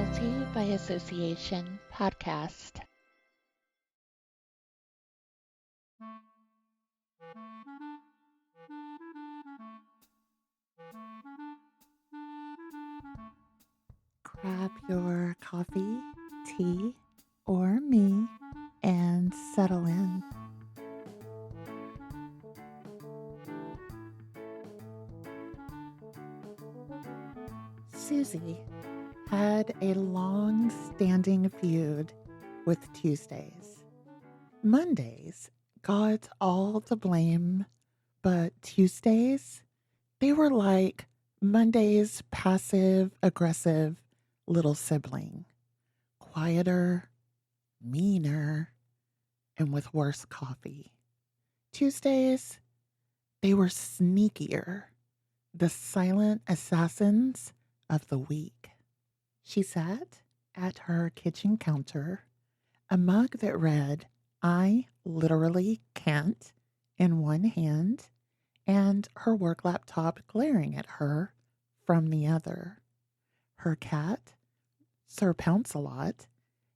Guilty by Association podcast. Grab your coffee, tea, or me and settle in. Susie had a long standing feud with Tuesdays. Mondays got all the blame, but Tuesdays, they were like Monday's passive aggressive little sibling, quieter, meaner, and with worse coffee. Tuesdays, they were sneakier, the silent assassins of the week. She sat at her kitchen counter, a mug that read, "I literally can't," in one hand, and her work laptop glaring at her from the other. Her cat, Sir Pounce-A-Lot,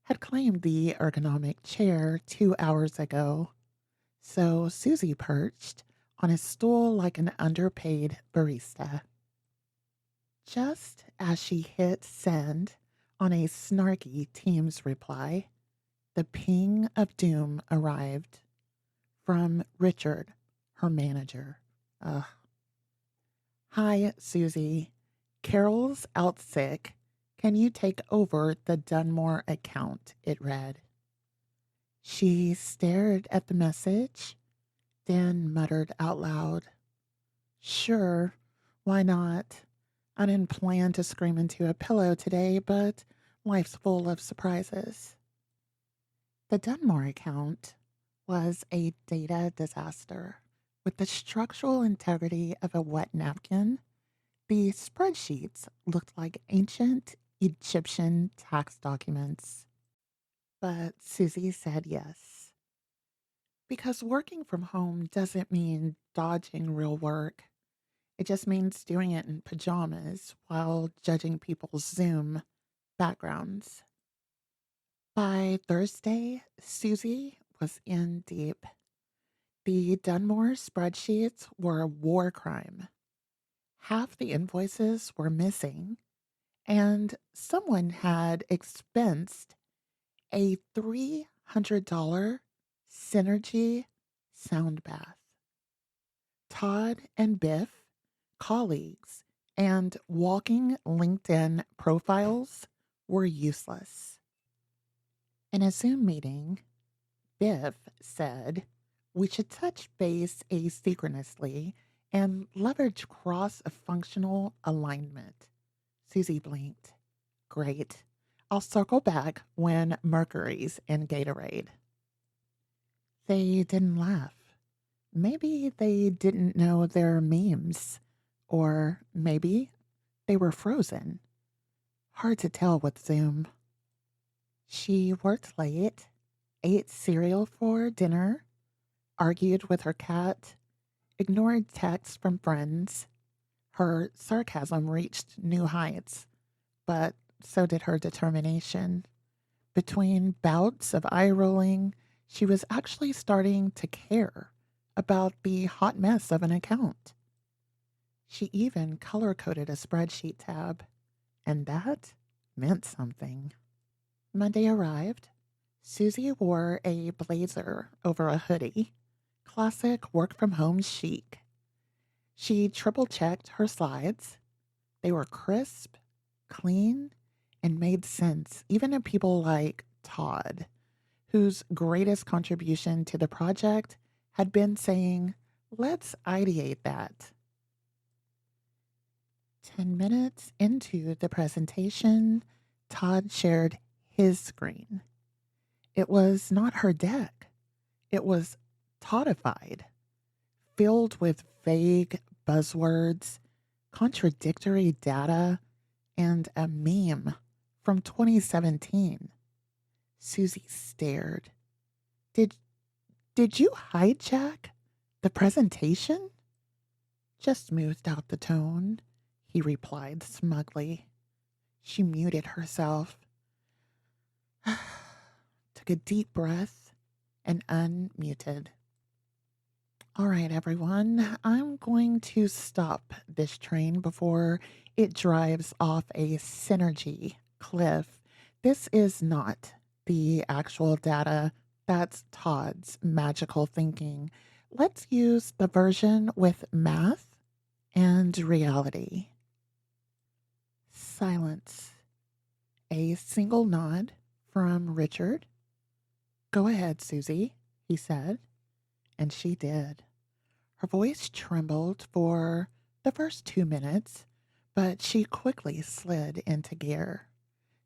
had claimed the ergonomic chair 2 hours ago, so Susie perched on a stool like an underpaid barista. Just as she hit send on a snarky Teams reply, the ping of doom arrived from Richard, her manager. Ugh. "Hi, Susie. Carol's out sick. Can you take over the Dunmore account?" it read. She stared at the message, then muttered out loud, "Sure, why not? I didn't plan to scream into a pillow today, but life's full of surprises." The Dunmore account was a data disaster. With the structural integrity of a wet napkin, the spreadsheets looked like ancient Egyptian tax documents. But Susie said yes. Because working from home doesn't mean dodging real work. It just means doing it in pajamas while judging people's Zoom backgrounds. By Thursday, Susie was in deep. The Dunmore spreadsheets were a war crime. Half the invoices were missing, and someone had expensed a $300 Synergy sound bath. Todd and Biff, colleagues, and walking LinkedIn profiles were useless. In a Zoom meeting, Biff said, "We should touch base asynchronously and leverage cross-functional alignment." Susie blinked. "Great. I'll circle back when Mercury's in Gatorade." They didn't laugh. Maybe they didn't know their memes, or maybe they were frozen. Hard to tell with Zoom. She worked late, ate cereal for dinner, argued with her cat, ignored texts from friends. Her sarcasm reached new heights, but so did her determination. Between bouts of eye rolling, she was actually starting to care about the hot mess of an account. She even color coded a spreadsheet tab, and that meant something. Monday arrived. Susie wore a blazer over a hoodie, classic work from home chic. She triple checked her slides. They were crisp, clean, and made sense, even to people like Todd, whose greatest contribution to the project had been saying, "Let's ideate that." 10 minutes into the presentation, Todd shared his screen. It was not her deck. It was Toddified, filled with vague buzzwords, contradictory data, and a meme from 2017. Susie stared. Did did you hijack the presentation?" "Just smoothed out the tone," he replied smugly. She muted herself, took a deep breath, and unmuted. All right, everyone, I'm going to stop this train before it drives off a synergy cliff. This is not the actual data. That's Todd's magical thinking. Let's use the version with math and reality. Silence. A single nod from Richard. Go ahead, Susie, he said, and she did. Her voice trembled for the first 2 minutes, but she quickly slid into gear.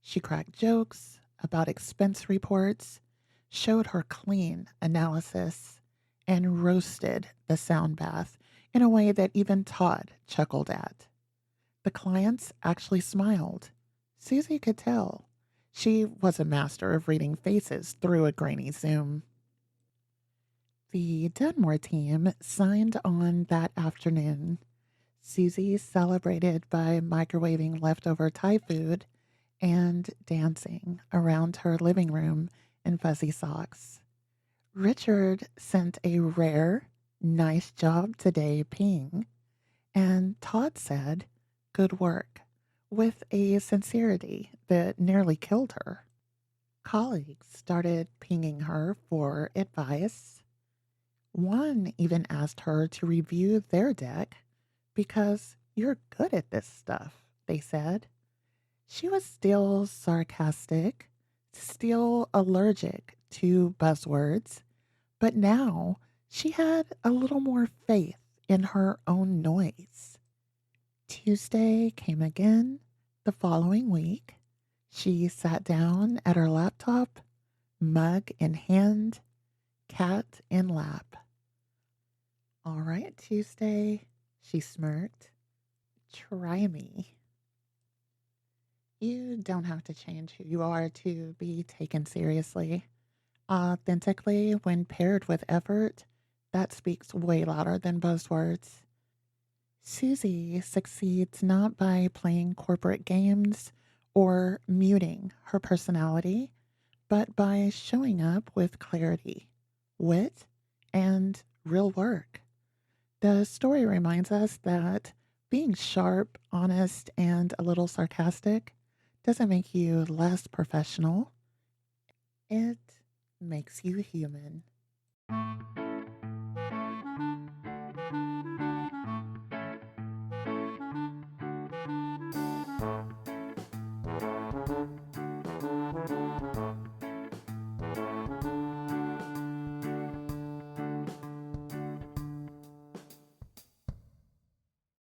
She cracked jokes about expense reports, showed her clean analysis, and roasted the sound bath in a way that even Todd chuckled at. The clients actually smiled. Susie could tell. She was a master of reading faces through a grainy Zoom. The Dunmore team signed on that afternoon. Susie celebrated by microwaving leftover Thai food and dancing around her living room in fuzzy socks. Richard sent a rare, nice job today ping, and Todd said, good work, with a sincerity that nearly killed her. Colleagues started pinging her for advice. One even asked her to review their deck because you're good at this stuff, they said. She was still sarcastic, still allergic to buzzwords, but now she had a little more faith in her own noise. Tuesday came again the following week. She sat down at her laptop, mug in hand, cat in lap. All right, Tuesday, she smirked. Try me. You don't have to change who you are to be taken seriously. Authentically, when paired with effort, that speaks way louder than buzzwords. Susie succeeds not by playing corporate games or muting her personality, but by showing up with clarity, wit, and real work. The story reminds us that being sharp, honest, and a little sarcastic doesn't make you less professional. It makes you human.